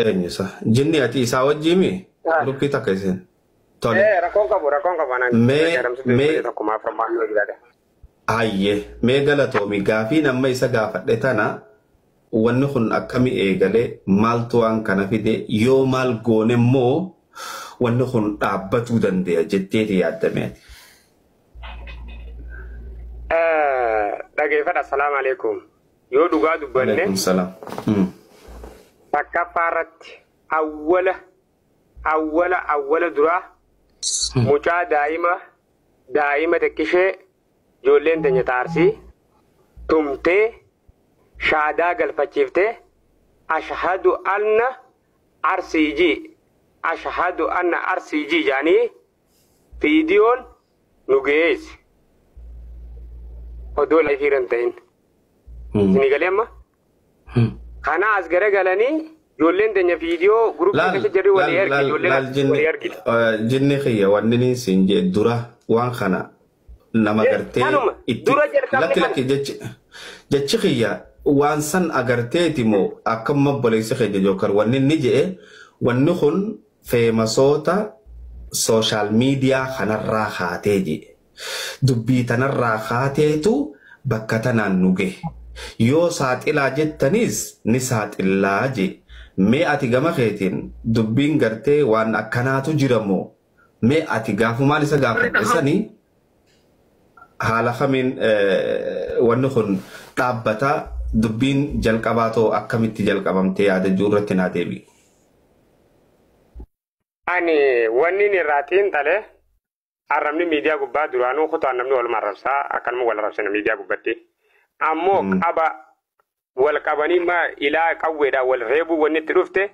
Eenyusa jinni ati isaa wajjimi lukkii takka isin tole rakkoon qabu anaan mee tokkumaaf rammaan yoo jiraate ayye mee galatoomi gaafii nama isa gaafadhe tana wanni kun akkami eegale maaltu waan kana fide yoo maal goone immoo wanni kun dhaabbatuu dandeenya jetteeti yaaddame dhageeffadha assalaamu alaikum yoo dhugaa dubbanne alaikum salaam takka faaratti awwala dura mucaa daa'ima tekkishee ijoolleen teenya taarsii tumtee shaadaa galfachiiftee ashhadu anna RCG jaanii viidiyoon nu geesse odoo laifiiran ta'in isinii galee amma kana as garagalanii ijoolleen teenya viidiyoo guruppii keessa jirri walii erge ijoolleen walii ergite jinni xiyya wanni niin siin jee dura waan kana nama gartee itti lakki jechi xiyya waan san agarteeti moo akkama boleessi xiyya jookar wanni ni jee wanni kun feemasoota sooshaal miidiyaa kanarraa haatee jee dubbii tanarraa haateetu bakka tanaan nuge yoo saaxilaa jettanis ni saaxilaa je mee ati gama keetiin dubbiin gartee waan akkanaatu jiramoo mee ati gaafumaan isa gaafadhisanii haala kamiin wanni kun dhaabbataa dubbiin jalqabaatoo akkamitti jalqabamtee yaada irratti naa deebi. Ani wanni ni raatiin talee arrabni miidiyaa gubbaa duraanuu kutaan namni wal marrabsaa akkanuma wal rabsina miidiyaa gubbatti. Ammoo qaba wal qabanii ma ilaa qawweedhaan wal reebuu wanni itti dhufte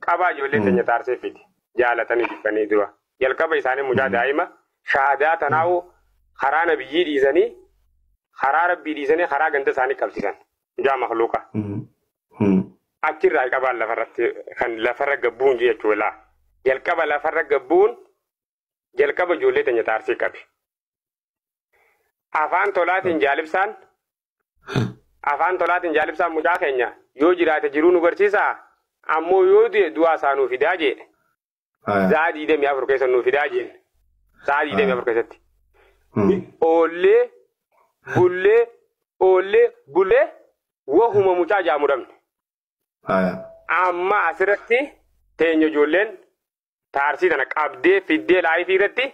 qabaa ijoollee teenya taarsee fiti jaalatanii dhibbanii dura. Jalqaba isaanii mucaa daa'ima shaadaa tanaa'u karaa nabiyyii dhiisanii karaa rabbii dhiisanii karaa ganda isaanii qabsiisan mucaa makluuqa. Achirraa qabaan lafarratti kan lafarra gabbuun jechuudha. Jalqaba lafarra gabbuun jalqaba ijoollee teenya taarsee qabe. Afaan tolaatiin jaalibsaan mucaa keenya yoo jiraate jiruu nu barsiisaa ammoo yoo du'aa isaa nuu fidaa jee saa 24 keessa nuu fidaa jeen saa 24 keessatti oollee bulee wahuma mucaa jaamudhamne amma asirratti teenya ijoolleen taarsii tana qabdee fiddee laayifii irratti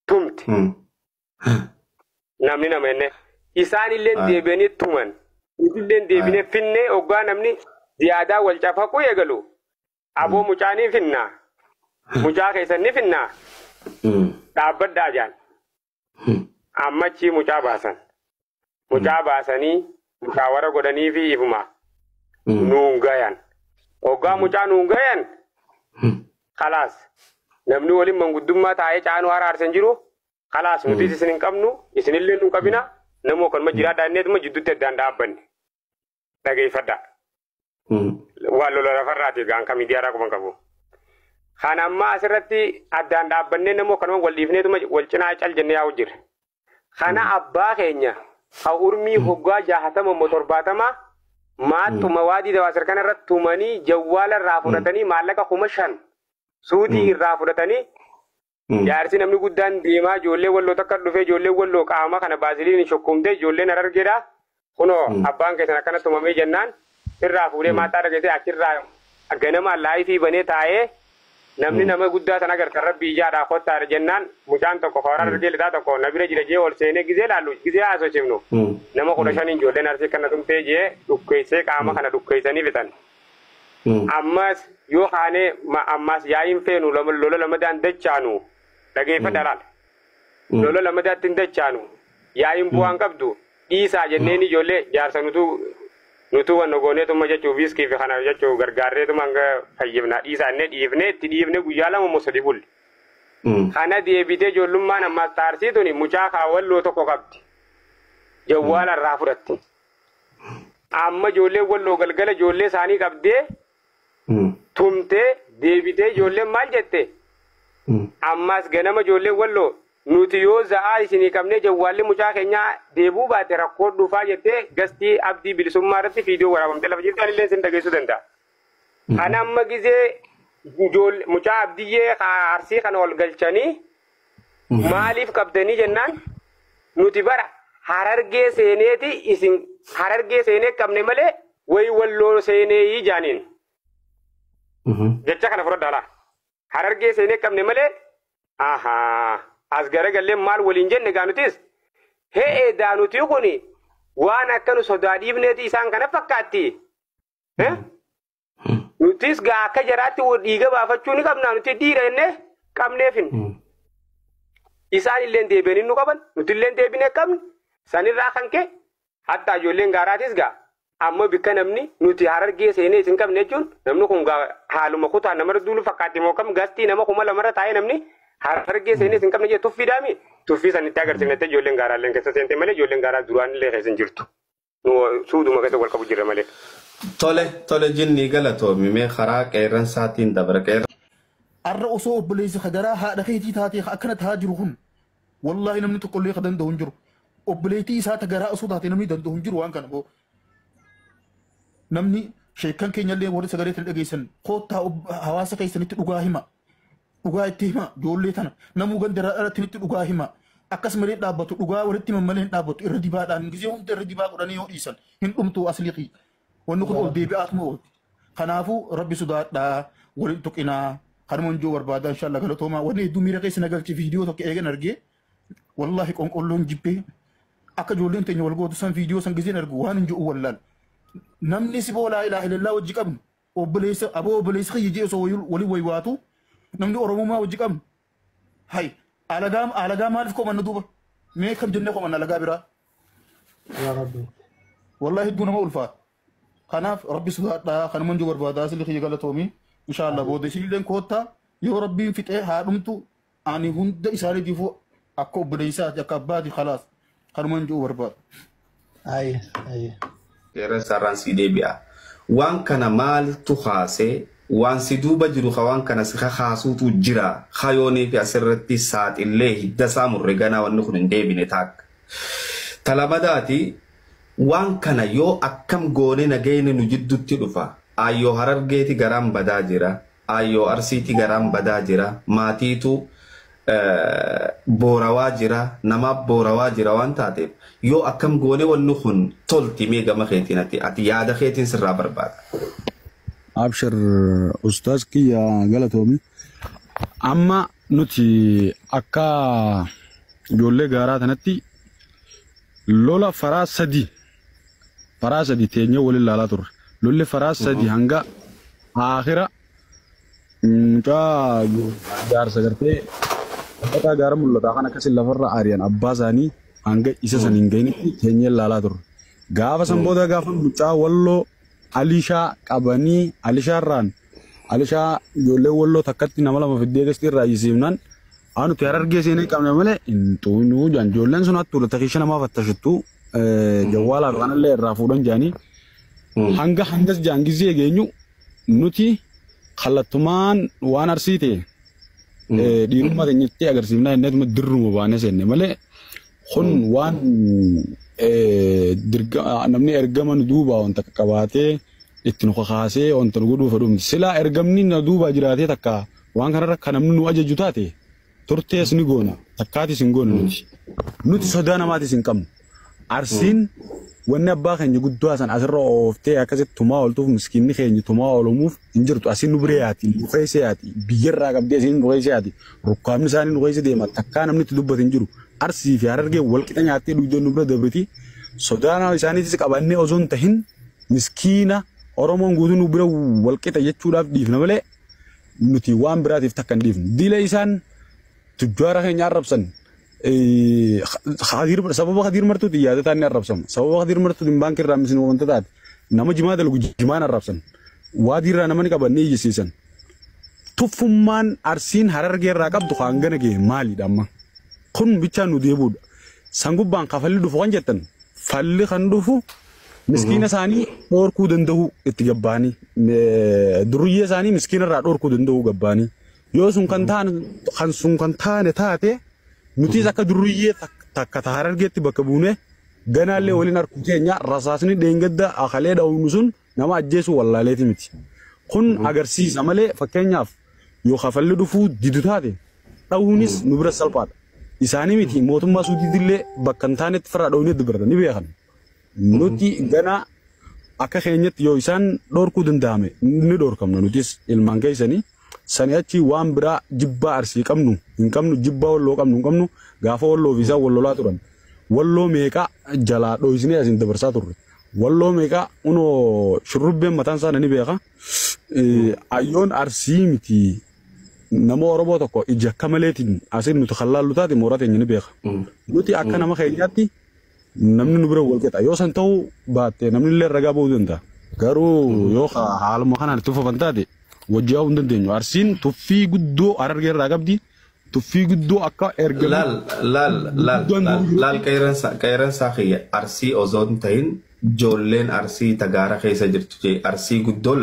tumti namni nama enne isaan illee deebi'anii tuman illee deebinee finnee oggaa namni ziyaadaa wal cafaquu eegalu aboo mucaanii finnaa mucaa keessan ni finnaa dhaabbaddaa jaan ammachii mucaa baasanii mucaawara godhanii fi ifuma nuun gayan oggaa mucaa nuun gayan khalaas namni waliin manguddummaa taa'ee caanuu haraarsan jiru khalaas nuti isin hin qabnu isinillee nu qabina namoo kan majjiraa daanneetuma jidduutti addaan dhaabbanne dhageeffadha waan lola lafarraati gaan ka miidiyaa raakuma qabu kan amma asirratti addaan dhaabbannee namoo kanuma wal dhiifneetuma wal cinaa cal jennee yaa'u jirre kana abbaa keenya ha urmii hoggaa 60 moo 70 maattuma waadii dawaasir kana irratti tumanii jawwaala irraa fudhatanii maallaqa 5,000 suutii irraa fudhatanii jaarsi namni guddaan deemaa ijoollee walloo takka dhufee ijoollee walloo qaama kana baasiliin shokkumtee ijoolleen arargeedha kunoo abbaan keessan akkana tumamee jennaan irraa fuudhee maataa dhageessee achirraa ganama laayifii banee taa'ee namni nama guddaa sana agartan rabbii ijaadhaa kottaadha jennaan mucaan tokko fawara argee lixaa tokko na bira jira jee ol seenee gizee laallu gizee haasofsiifnu nama 15 ijoolleen arsii kana tumtee jee dhukkeessee qaama kana dhukkeessanii fixan. Ammas yoo haanee ammas yaa'iin feenu lola lamadaan dachaanu dhageeffadha laal lola lamadaatti hin dachaanu yaa'iin bu'aan qabdu dhiisaa jenneen ijoollee jaarsa nutu wanno gooneetuma jechuu viiskii fi kana jechuu gargaarreetuma hanga fayyifnaa dhiisaa innee dhiifnee itti dhiifnee guyyaa 2 moo 3 bulli. Kana deebitee ijoollummaan ammas taarsii tuni mucaa kaawwalloo tokko qabdi jawwaala irraa fudhatti amma ijoollee walloo galgala ijoollee isaanii qabdee tumtee deebitee ijoolleen maal jette ammas ganama ijoollee walloo nuti yoo za'aa isinii qabnee jawwaalli mucaa keenyaa deebuu baate rakkoo dhufaa jettee gastii abdii bilisummaa irratti viidiyoo waraabamtee lafa jirtan illee isin dhageessuu danda'a. أنا أما جزء جول مجاب ديه عرسي خان والجلشاني مالي في كابتني جنان نتبرع حررجة سينيتي إسم حررجة سيني كم نملة ويولو سيني جانين جتة كنا فرد دالا حررجة سيني كم نملة آها أزغر قال مال ولينجن نجانوتيس هي دانوتي يكوني وانا كانوا صدادي بنتي إنسان كنا فكاتي nutis ga kajarati wodiga ba faccuni kam nanu te direnne kam nefin isani lende benin nu kaban nutil lende bine kam sanira kanke hatta jolen garatis ga amma bikanamni nuti hararge sene sin kam nejun namnu kun ga halu makuta namar dulu fakati mo kam gasti nama kuma lamara tayi namni hararge sene sin kam neje tuffi dami tuffi sani tagar sinete jolen gara len kesa sente male jolen gara duran le khesen jirtu no suudu magata wal kabu jirre male tole jinni galato mime khara qeeran saatin dabra qeer الرؤوس بليس خدرا هذا خيتي تاتي أكنت هاجرهم والله نمني تقول لي خدن دهنجر وبليتي سات جراء صوتاتي نمني دهنجر وان كان بو نمني شيكان كينيا اللي ورد سجارة الأجيسن قطع حواس كيسن تلقاهما تلقاهما جول لي ثنا نمو جندرا أرتني تلقاهما أكاس مريض دابت تلقاه ورد تمملين دابت الردباء دان جزيهم الردباء قراني هو إيسن هن تو أصليقي ونقول أول بيبي أتمو خنافو ربي سداد دا ورد تكينا خرمون جو وربادا إن شاء الله قالوا توما وني دومي رقيس نقل في فيديو توك إيجا نرجع والله كون كلون جيبه أكجولين تاني والجو تسان فيديو سانجزين نرجو وان جو والله نمني سبوا لا إله إلا الله وجيكم وبليس أبو بليس خي يجي سوي ولي ويواتو نمني أرمو ما وجيكم هاي على جام عارفكم أن ندوبه ما كم جنكم أن لقى برا يا ربي والله دون ما ألفا خناف ربي سبحانه خرمون جو وربادا سلي خي قالوا تومي إن شاء الله بود شيلين كوتا يا ربي فتح هارمتو أني هند إسرائيل ديفو أكو بليسا جكابادي خلاص خرمون جو ورباد أي qeeran sarran si debi'a waan kana maal tu khaase waan si duuba jiru waan kana si khaasuutu jira khayoonii fi asirratti saaxillee hidda saamurre ganaa wanni kun hin deebine taak talabadaati waan kana yoo akkam goone nageenya nu jiddutti dhufa ayyoo harargeeti garaan badaa jira ayyoo arsiiti garaan badaa jira maatiitu boorawaa jira nama boorawaa jira waan taateef yoo akkam goone wanni kun tolti mee gama keetinati ati yaada keetin sirraa barbaada abshir ustaz kiya galatomi amma nuti akka ijoollee gaaraa tanatti lola faraa sadi teenye waliin laalaa turre lolli faraa sadi hanga aakhira jaarsa gartee akka gaara mul'ata kan akkasiin lafarra aariyan abbaa isaanii hanga isa saniin ga'initti teenye laalaa turre gaafa san booda gaafa mucaa walloo alishaa qabanii alishaarraan alishaa ijoollee walloo takkatti nama lama fiddee gastii irraa yisiifnaan anuti harargee seenee qabne malee intuu jaan ijoolleen sun hattuudha takiisha namaa fattashattu jawwaalaa kanallee irraa fuudhan jaanii hanga hangas jaan gizee geenyu nuti kallattumaan waan arsii ta'e dhiirummaa keenyatti agarsiifnaa inneetuma dirruma baanee seenne malee kun waan namni ergama nu duubaa wanta qabaatee itti nu kakaasee wanta nu godhuuf dhumti silaa ergamni na duubaa jiraatee takka waan kanarra kan namni nu ajaju taate turtees ni goona takkaatis hin goona nuti sodaa namaatis hin qabnu arsiin wanni abbaa keenya guddaa san asirra ooftee akkasitti tumaa ooltuuf miskiinni keenya tumaa oolumuuf hin jirtu asiin nu biree yaati nu keessa yaati biyyarraa qabdee asiin nu keessa yaati rukkaamni isaanii nu keessa deema takkaa namni itti dubbatu hin jiru arsii fi harargee walqixa nyaattee dhugdee nu bira dabriti sodaa isaaniitis qabannee osoo hin tahin miskiina Oromoon guutuu nu bira walqixa jechuudhaaf dhiifna malee nuti waan biraatiif takka hin dhiifnu diila isaan tujjaara keenya arrabsan sababa Khadir martuuti yaadataan ni arrabsamu sababa Khadir martuutiin baankii irraa misni wanta taate nama jimaa dalgu jimaan arrabsan waadii irraa nama ni qabannee iyyisiisan tuffummaan arsiin harargee irraa qabdu hangana gee maaliidha amma kun bichaan nu deebuudha sangubbaan kafalli dhufu kan jettan falli kan dhufu miskiina isaanii dhorkuu danda'u itti gabbaanii duruyyee isaanii miskiina irraa dhorkuu danda'u gabbaanii yoo sun kan taane taate nutis akka duruyyee takka harargeetti bakka buune ganaallee waliin harku keenya rasaasni dheengadda akalee dha'uun sun nama ajjeesu wallaaleeti miti kun agarsiisa malee fakkeenyaaf yoo kafalli dhufuu didu taate dhawuunis nu bira salphaadha. Isaanii miti mootummaa suudiitillee bakka hin taanetti farraa dhawuunii dubarta ni beekan. Nuti gana akka keenyatti yoo isaan dhorkuu danda'ame ni dhorkamna nutis ilmaan keessanii sani achi waan biraa jibbaa arsii qabnu hin qabnu jibbaa walloo qabnu hin qabnu gaafa walloo fi isaan wallolaa turan. Walloo meeqa jalaa dho'isinee asiin dabarsaa turre. Walloo meeqa unoo shurrubbeen mataan isaa ni beeka. Ayyoon arsii miti nama Oromoo tokko ija akka maleetiin asiin nuti hallaallu taate mooraa teenya ni beeka. Nuti akka nama keenyaatti namni nu bira wal qixa yoo san ta'uu baatte namni illee ragaa ba'uu danda'a. Garuu yoo haaluma kanaan itti fufan taate wajjii hin dandeenyu. Arsiin tuffii guddoo Harargee irraa qabdi. Tuffii guddoo akka erga laal qeeran saaqiyya arsii osoo hin ta'in ijoolleen arsii tagaara keessa jirtu jee arsii guddoo